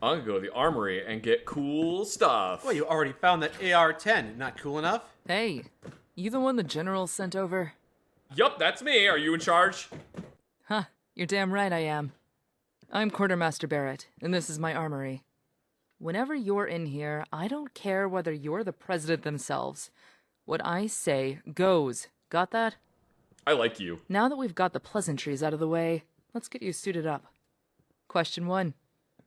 I'm gonna go to the armory and get cool stuff. Well, you already found that AR-10. Not cool enough? Hey, you the one the general sent over? Yup, that's me. Are you in charge? Huh, you're damn right I am. I'm Quartermaster Barrett, and this is my armory. Whenever you're in here, I don't care whether you're the president themselves. What I say goes. Got that? I like you. Now that we've got the pleasantries out of the way, let's get you suited up. Question 1.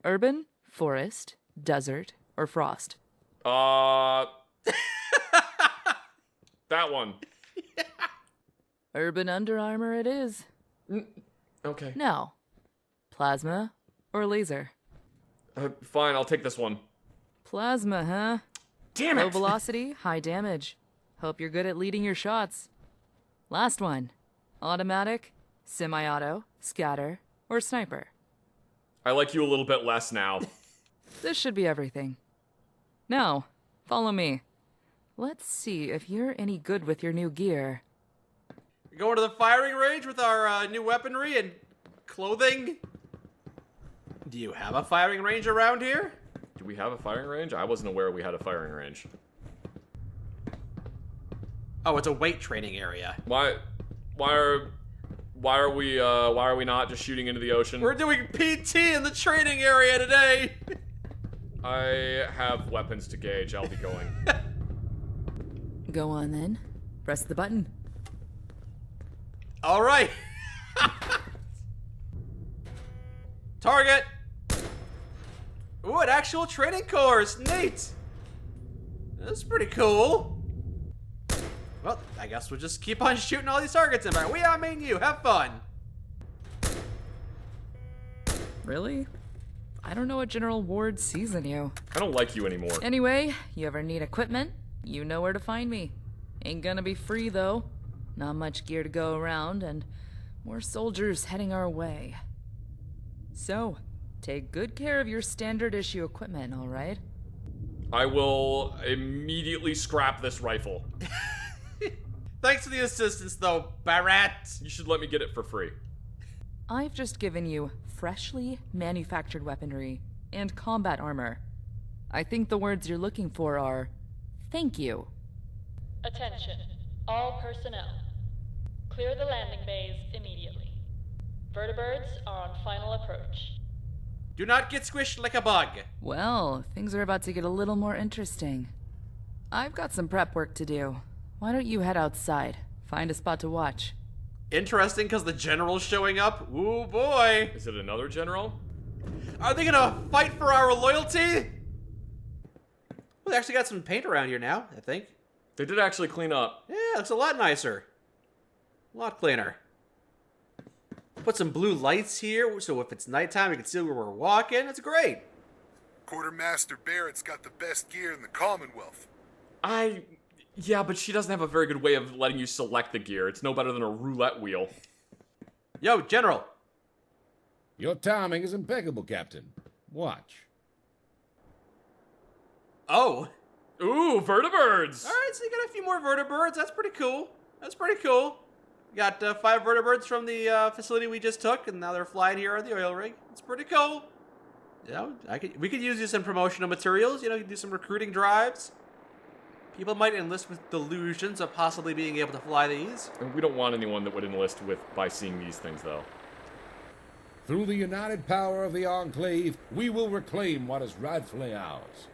Urban, forest, desert, or frost? That one. Yeah. Urban Under Armour it is. Okay. Now, plasma or laser? Fine, I'll take this one. Plasma, huh? Damn it! Low velocity, high damage. Hope you're good at leading your shots. Last one. Automatic, semi-auto, scatter, or sniper? I like you a little bit less now. This should be everything. Now, follow me. Let's see if you're any good with your new gear. We're going to the firing range with our new weaponry and clothing. Do you have a firing range around here? Do we have a firing range? I wasn't aware we had a firing range. Oh, it's a weight training area. Why are we not just shooting into the ocean? We're doing PT in the training area today. I have weapons to gauge. I'll be going. Go on then. Press the button. All right. Target. Ooh, an actual training course. Neat. That's pretty cool. Well, I guess we'll just keep on shooting all these targets in there. I mean you. Have fun. Really? I don't know what General Ward sees in you. I don't like you anymore. Anyway, you ever need equipment? You know where to find me. Ain't gonna be free, though. Not much gear to go around, and more soldiers heading our way. So, take good care of your standard issue equipment, alright? I will immediately scrap this rifle. Thanks for the assistance, though, Barrett. You should let me get it for free. I've just given you freshly manufactured weaponry and combat armor. I think the words you're looking for are, thank you. Attention, all personnel. Clear the landing bays immediately. Vertibirds are on final approach. Do not get squished like a bug. Well, things are about to get a little more interesting. I've got some prep work to do. Why don't you head outside? Find a spot to watch. Interesting, because the general's showing up. Ooh, boy. Is it another general? Are they gonna fight for our loyalty? Well, they actually got some paint around here now, I think. They did actually clean up. Yeah, it looks a lot nicer. A lot cleaner. Put some blue lights here, so if it's nighttime, we can see where we're walking. It's great. Quartermaster Barrett's got the best gear in the Commonwealth. Yeah, but she doesn't have a very good way of letting you select the gear. It's no better than a roulette wheel. Yo, General. Your timing is impeccable, Captain. Watch. Oh. Ooh, vertibirds! Alright, so you got a few more vertibirds. That's pretty cool. That's pretty cool. We got 5 vertibirds from the facility we just took, and now they're flying here on the oil rig. It's pretty cool. You know, we could use some promotional materials. You know, do some recruiting drives. People might enlist with delusions of possibly being able to fly these. And we don't want anyone that would enlist by seeing these things, though. Through the united power of the Enclave, we will reclaim what is rightfully ours.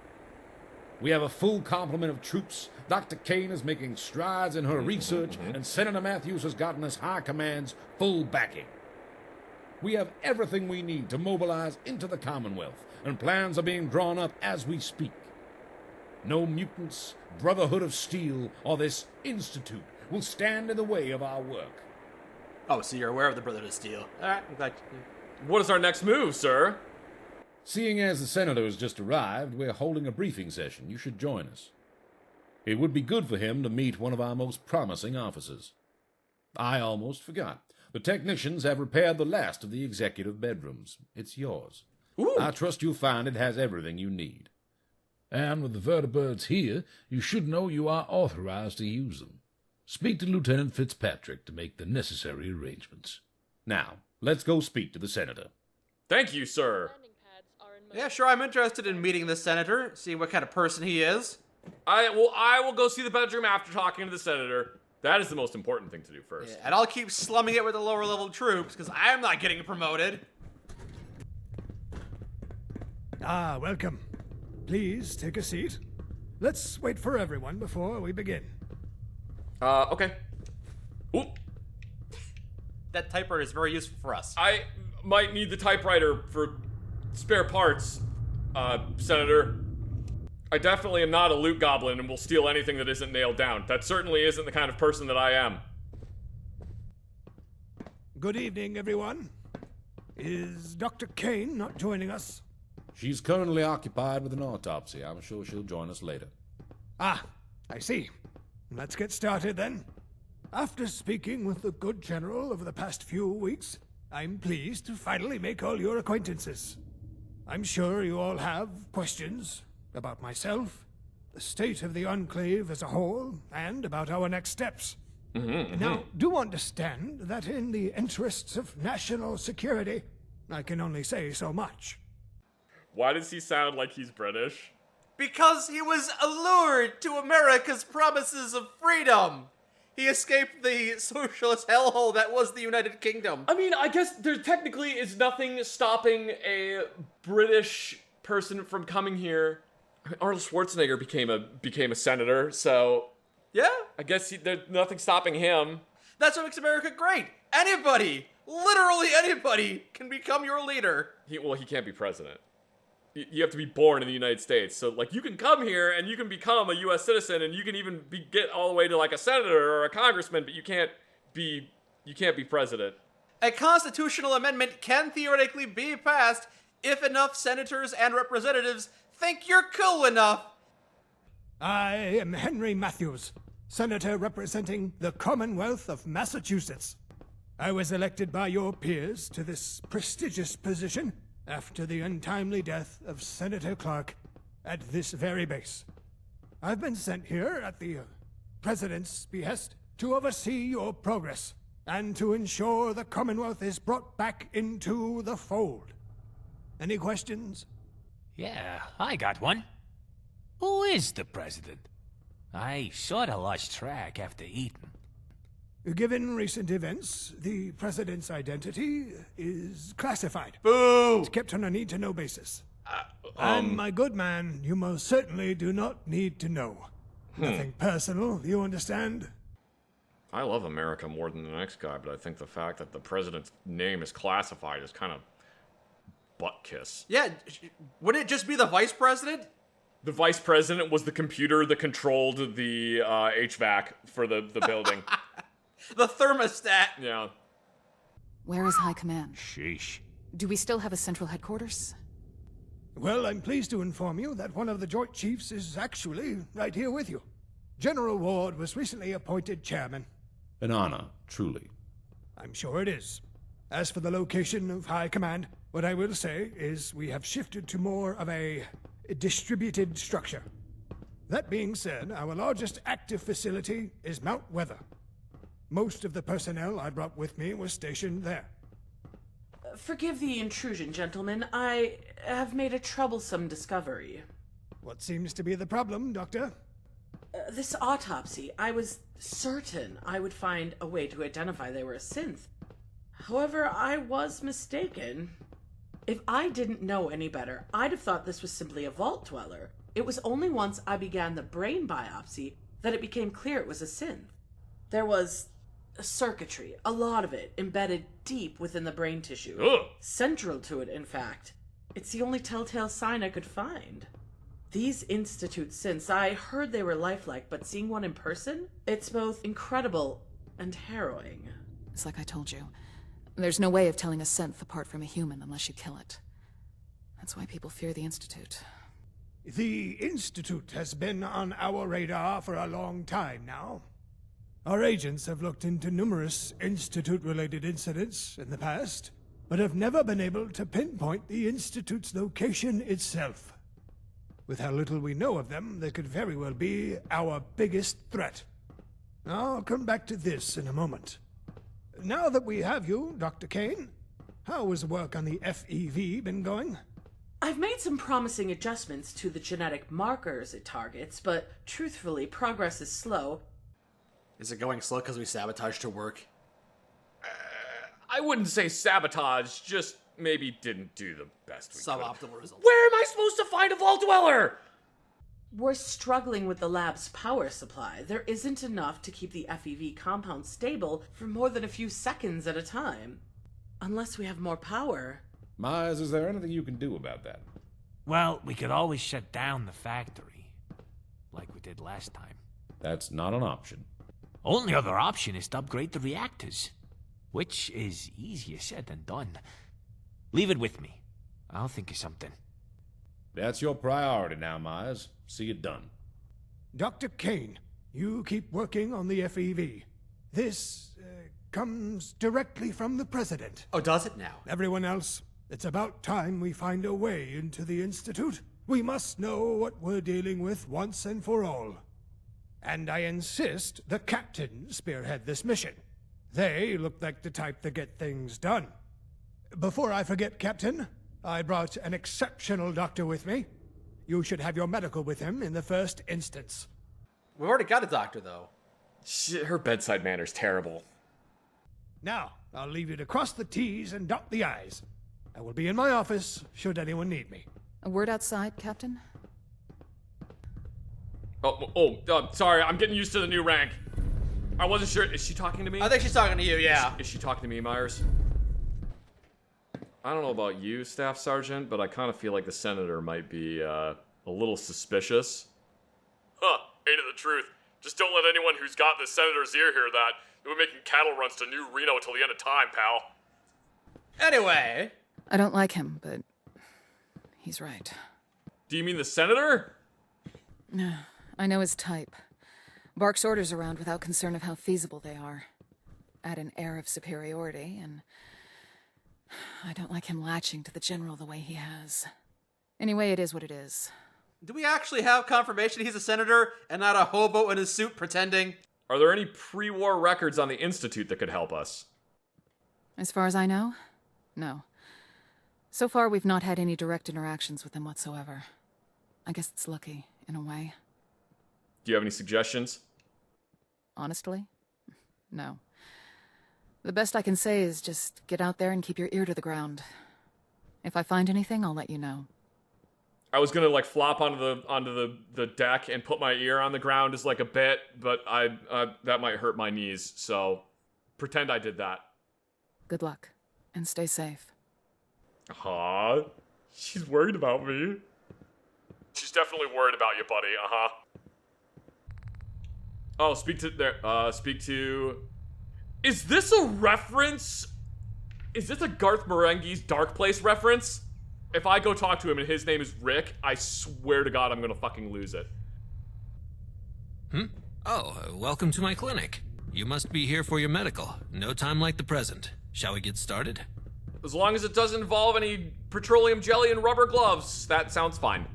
We have a full complement of troops. Dr. Kane is making strides in her research, and Senator Matthews has gotten us High Command's full backing. We have everything we need to mobilize into the Commonwealth, and plans are being drawn up as we speak. No mutants, Brotherhood of Steel, or this Institute will stand in the way of our work. Oh, so you're aware of the Brotherhood of Steel. Alright, I'm glad. What is our next move, sir? Seeing as the Senator has just arrived, we're holding a briefing session. You should join us. It would be good for him to meet one of our most promising officers. I almost forgot. The technicians have repaired the last of the executive bedrooms. It's yours. Ooh. I trust you'll find it has everything you need. And with the vertibirds here, you should know you are authorized to use them. Speak to Lieutenant Fitzpatrick to make the necessary arrangements. Now, let's go speak to the Senator. Thank you, sir. Landing pads are in Yeah, sure, I'm interested in meeting the senator, seeing what kind of person he is. I will go see the bedroom after talking to the senator. That is the most important thing to do first. Yeah, and I'll keep slumming it with the lower level troops, because I'm not getting promoted. Ah, welcome. Please take a seat. Let's wait for everyone before we begin. Okay. Oop. That typewriter is very useful for us. I might need the typewriter for spare parts, Senator. I definitely am not a loot goblin and will steal anything that isn't nailed down. That certainly isn't the kind of person that I am. Good evening, everyone. Is Dr. Kane not joining us? She's currently occupied with an autopsy. I'm sure she'll join us later. Ah, I see. Let's get started then. After speaking with the good general over the past few weeks, I'm pleased to finally make all your acquaintances. I'm sure you all have questions about myself, the state of the Enclave as a whole, and about our next steps. Now, do understand that in the interests of national security, I can only say so much. Why does he sound like he's British? Because he was allured to America's promises of freedom. He escaped the socialist hellhole that was the United Kingdom. I mean, I guess there technically is nothing stopping a British person from coming here. Arnold Schwarzenegger became a senator, so Yeah, I guess there's nothing stopping him. that's what makes America great. Anybody, literally anybody, can become your leader. He can't be president. You have to be born in the United States. So, like, you can come here and you can become a U.S. citizen and you can even get all the way to, like, a senator or a congressman, but you can't be president. A constitutional amendment can theoretically be passed if enough senators and representatives think you're cool enough. I am Henry Matthews, Senator representing the Commonwealth of Massachusetts. I was elected by your peers to this prestigious position after the untimely death of Senator Clark at this very base. I've been sent here at the President's behest to oversee your progress and to ensure the Commonwealth is brought back into the fold. Any questions? Yeah, I got one. Who is the president? I sorta lost track after eating. Given recent events, the President's identity is classified. Boo! It's kept on a need-to-know basis. And my good man, you most certainly do not need to know. Nothing personal, you understand? I love America more than the next guy, but I think the fact that the president's name is classified is kind of butt kiss. Yeah, wouldn't it just be the vice president? The vice president was the computer that controlled the HVAC for the building. The thermostat. Yeah. Where is High Command? Sheesh. Do we still have a central headquarters? Well, I'm pleased to inform you that one of the Joint Chiefs is actually right here with you. General Ward was recently appointed chairman. An honor, truly. I'm sure it is. As for the location of High Command, what I will say is we have shifted to more of a distributed structure. That being said, our largest active facility is Mount Weather. Most of the personnel I brought with me was stationed there. Forgive the intrusion, gentlemen. I have made a troublesome discovery. What seems to be the problem, Doctor? This autopsy, I was certain I would find a way to identify they were a synth. However, I was mistaken. If I didn't know any better, I'd have thought this was simply a vault dweller. It was only once I began the brain biopsy that it became clear it was a synth. There was circuitry, a lot of it, embedded deep within the brain tissue. Ugh. Central to it, in fact. It's the only telltale sign I could find. These Institute synths, I heard they were lifelike, but seeing one in person, it's both incredible and harrowing. It's like I told you. There's no way of telling a synth apart from a human unless you kill it. That's why people fear the Institute. The Institute has been on our radar for a long time now. Our agents have looked into numerous Institute-related incidents in the past, but have never been able to pinpoint the Institute's location itself. With how little we know of them, they could very well be our biggest threat. I'll come back to this in a moment. Now that we have you, Dr. Kane, how has work on the FEV been going? I've made some promising adjustments to the genetic markers it targets, but truthfully, progress is slow. Is it going slow because we sabotaged her work? I wouldn't say sabotage, just maybe didn't do the best we could. Suboptimal results. Where am I supposed to find a Vault Dweller? We're struggling with the lab's power supply. There isn't enough to keep the FEV compound stable for more than a few seconds at a time. Unless we have more power. Myers, is there anything you can do about that? Well, we could always shut down the factory, like we did last time. That's not an option. Only other option is to upgrade the reactors, which is easier said than done. Leave it with me. I'll think of something. That's your priority now, Myers. See it done. Dr. Kane, you keep working on the FEV. This comes directly from the President. Oh, does it now? Everyone else, it's about time we find a way into the Institute. We must know what we're dealing with once and for all. And I insist the Captain spearhead this mission. They look like the type that get things done. Before I forget, Captain, I brought an exceptional doctor with me. You should have your medical with him in the first instance. We've already got a doctor, though. Shit, her bedside manner's terrible. Now, I'll leave you to cross the T's and dot the I's. I will be in my office should anyone need me. A word outside, Captain? Sorry, I'm getting used to the new rank. I wasn't sure. Is she talking to me? I think she's talking to you, yeah. Is she talking to me, Myers? I don't know about you, Staff Sergeant, but I kind of feel like the Senator might be, a little suspicious. Huh, ain't it the truth? Just don't let anyone who's got the Senator's ear hear that. We're making cattle runs to New Reno till the end of time, pal. Anyway. I don't like him, but he's right. Do you mean the Senator? I know his type. Barks orders around without concern of how feasible they are. Add an air of superiority, and I don't like him latching to the General the way he has. Anyway, it is what it is. Do we actually have confirmation he's a senator and not a hobo in a suit pretending? Are there any pre-war records on the Institute that could help us? As far as I know, no. So far, we've not had any direct interactions with him whatsoever. I guess it's lucky, in a way. Do you have any suggestions? Honestly? No. The best I can say is just get out there and keep your ear to the ground. If I find anything, I'll let you know. I was gonna like flop onto the deck and put my ear on the ground as like a bit, but I that might hurt my knees, so pretend I did that. Good luck, and stay safe. She's worried about me. She's definitely worried about you, buddy. Oh, speak to. Is this a reference? Is this a Garth Marenghi's Dark Place reference? If I go talk to him and his name is Rick, I swear to God I'm gonna fucking lose it. Welcome to my clinic. You must be here for your medical. No time like the present. Shall we get started? As long as it doesn't involve any petroleum jelly and rubber gloves, that sounds fine.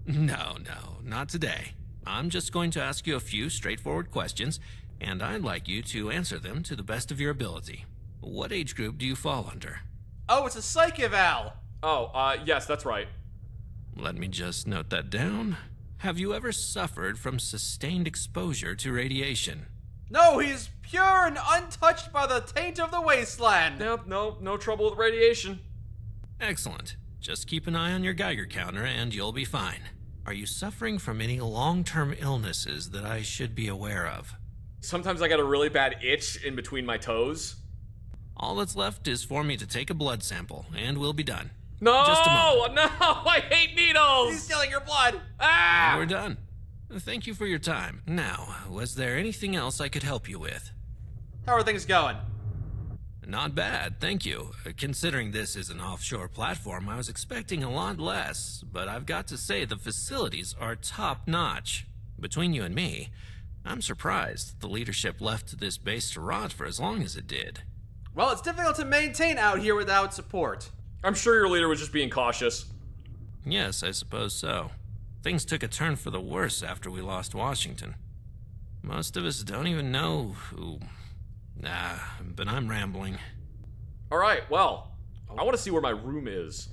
No, not today. I'm just going to ask you a few straightforward questions, and I'd like you to answer them to the best of your ability. What age group do you fall under? Oh, it's a psych eval. Yes, that's right. Let me just note that down. Have you ever suffered from sustained exposure to radiation? No, he's pure and untouched by the taint of the wasteland. Nope, no trouble with radiation. Excellent. Just keep an eye on your Geiger counter and you'll be fine. Are you suffering from any long-term illnesses that I should be aware of? Sometimes I got a really bad itch in between my toes. All that's left is for me to take a blood sample, and we'll be done. No! Just a moment. No! I hate needles! He's stealing your blood! Ah! We're done. Thank you for your time. Now, was there anything else I could help you with? How are things going? Not bad, thank you. Considering this is an offshore platform, I was expecting a lot less, but I've got to say the facilities are top-notch. Between you and me, I'm surprised the leadership left this base to rot for as long as it did. Well, it's difficult to maintain out here without support. I'm sure your leader was just being cautious. Yes, I suppose so. Things took a turn for the worse after we lost Washington. Most of us don't even know who... but I'm rambling. Alright, well, I want to see where my room is.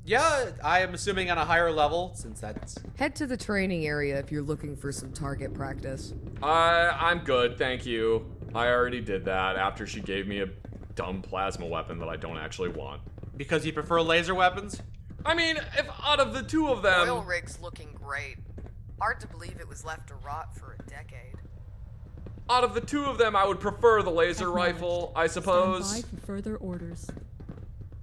Yeah, I am assuming on a higher level, since that's... Head to the training area if you're looking for some target practice. I'm good, thank you. I already did that after she gave me a dumb plasma weapon that I don't actually want. Because you prefer laser weapons? I mean, if out of the two of them... Oil rig's looking great. Hard to believe it was left to rot for a decade. Out of the two of them, I would prefer the laser rifle, I suppose. Stand by for further orders.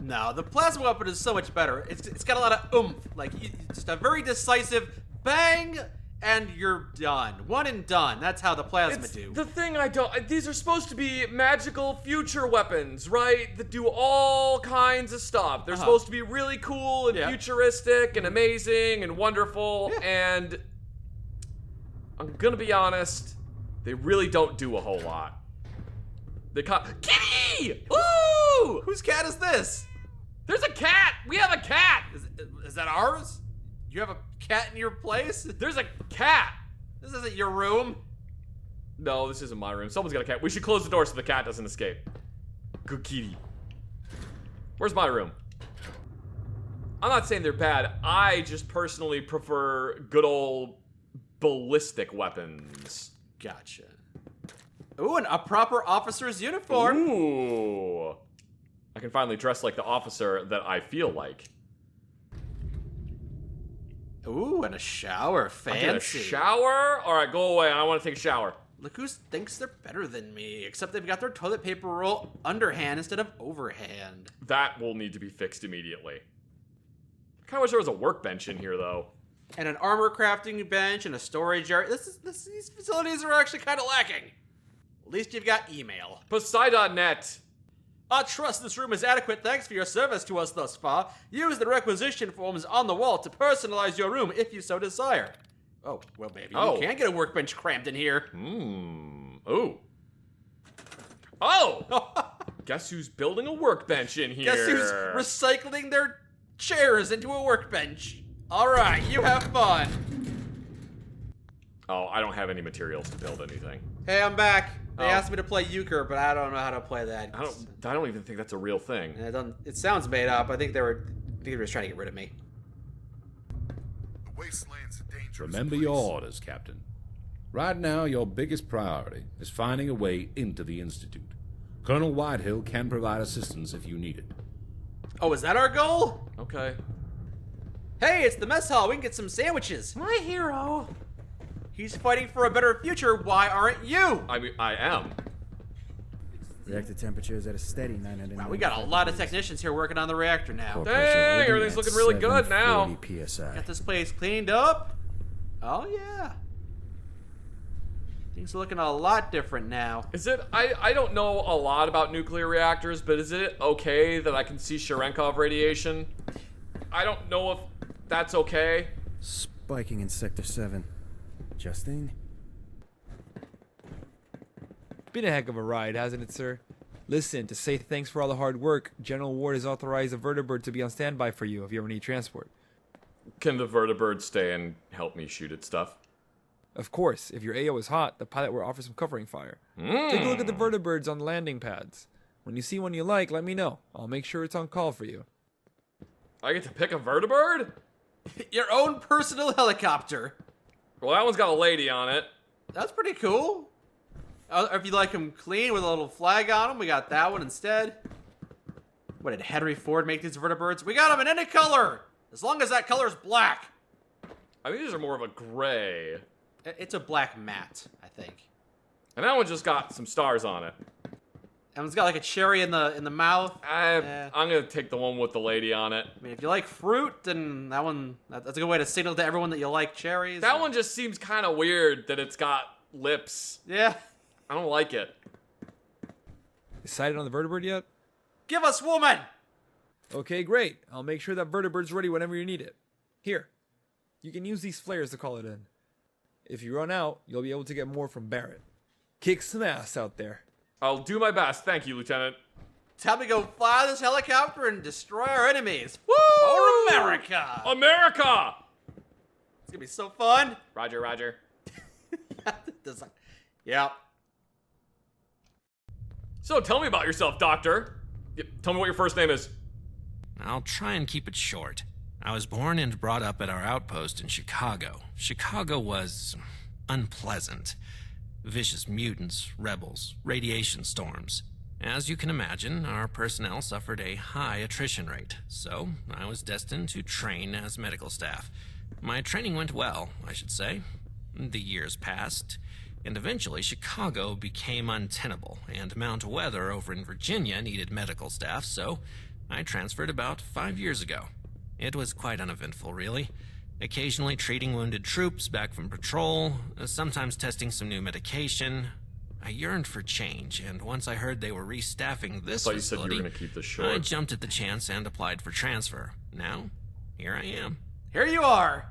No, the plasma weapon is so much better. It's got a lot of oomph. Like, just a very decisive bang, and you're done. One and done. That's how the plasma do. The thing I don't... These are supposed to be magical future weapons, right? That do all kinds of stuff. They're supposed to be really cool and futuristic and amazing and wonderful, and... I'm gonna be honest, they really don't do a whole lot. They Kitty! Ooh! Whose cat is this? There's a cat! We have a cat! Is that ours? You have a cat in your place? There's a cat! This isn't your room. No, this isn't my room. Someone's got a cat. We should close the door so the cat doesn't escape. Good kitty. Where's my room? I'm not saying they're bad. I just personally prefer good old ballistic weapons. Gotcha. Ooh, and a proper officer's uniform. Ooh. I can finally dress like the officer that I feel like. Ooh, and a shower. Fancy. I get a shower? Alright, go away. I want to take a shower. Look who thinks they're better than me, except they've got their toilet paper roll underhand instead of overhand. That will need to be fixed immediately. I kind of wish there was a workbench in here, though. And an armor crafting bench and a storage area. These facilities are actually kind of lacking. At least you've got email. Poseidon.net. I trust this room is adequate. Thanks for your service to us thus far. Use the requisition forms on the wall to personalize your room if you so desire. Oh, well, baby, you can get a workbench crammed in here. Ooh. Oh! Guess who's building a workbench in here? Guess who's recycling their chairs into a workbench? All right, you have fun. Oh, I don't have any materials to build anything. Hey, I'm back. They asked me to play euchre, but I don't know how to play that. I don't even think that's a real thing. It sounds made up. I think they were just trying to get rid of me. The wasteland's a dangerous Remember place. your orders, Captain. Right now, your biggest priority is finding a way into the Institute. Colonel Whitehill can provide assistance if you need it. Oh, is that our goal? Okay. Hey, it's the mess hall. We can get some sandwiches. My hero. He's fighting for a better future. Why aren't you? I mean, I am. Reactor temperature is at a steady 900. Wow, we got a lot of technicians here working on the reactor now. Dang, everything's looking really good now. PSI. Got this place cleaned up. Oh, yeah. Things are looking a lot different now. Is it, I don't know a lot about nuclear reactors, but is it okay that I can see Cherenkov radiation? I don't know if that's okay. Spiking in Sector 7. Justine? Been a heck of a ride, hasn't it, sir? Listen, to say thanks for all the hard work, General Ward has authorized a vertibird to be on standby for you if you ever need transport. Can the vertibird stay and help me shoot at stuff? Of course, if your AO is hot, the pilot will offer some covering fire. Take a look at the vertibirds on the landing pads. When you see one you like, let me know. I'll make sure it's on call for you. I get to pick a vertibird? Your own personal helicopter. Well, that one's got a lady on it. That's pretty cool. If you like them clean with a little flag on them, we got that one instead. What, did Henry Ford make these vertibirds? We got them in any color, as long as that color's black. I think these are more of a gray. It's a black matte, I think. And that one just got some stars on it. That one's got like a cherry in the mouth. I'm gonna take the one with the lady on it. I mean, if you like fruit, then that's a good way to signal to everyone that you like cherries. That one just seems kind of weird that it's got lips. Yeah. I don't like it. Decided on the vertibird yet? Give us woman! Okay, great. I'll make sure that vertibird's ready whenever you need it. Here, you can use these flares to call it in. If you run out, you'll be able to get more from Barrett. Kick some ass out there. I'll do my best. Thank you, Lieutenant. Time to go fly this helicopter and destroy our enemies. Woo! For America! America! It's gonna be so fun. Roger, roger. Yeah. So tell me about yourself, Doctor. Tell me what your first name is. I'll try and keep it short. I was born and brought up at our outpost in Chicago. Chicago was unpleasant. Vicious mutants, rebels, radiation storms. As you can imagine, our personnel suffered a high attrition rate, so I was destined to train as medical staff. My training went well, I should say. The years passed, and eventually Chicago became untenable, and Mount Weather over in Virginia needed medical staff, so I transferred about 5 years ago. It was quite uneventful, really. Occasionally treating wounded troops back from patrol, sometimes testing some new medication. I yearned for change, and once I heard they were restaffing this I thought you said facility, you were going to keep this short. I jumped at the chance and applied for transfer. Now, here I am. Here you are.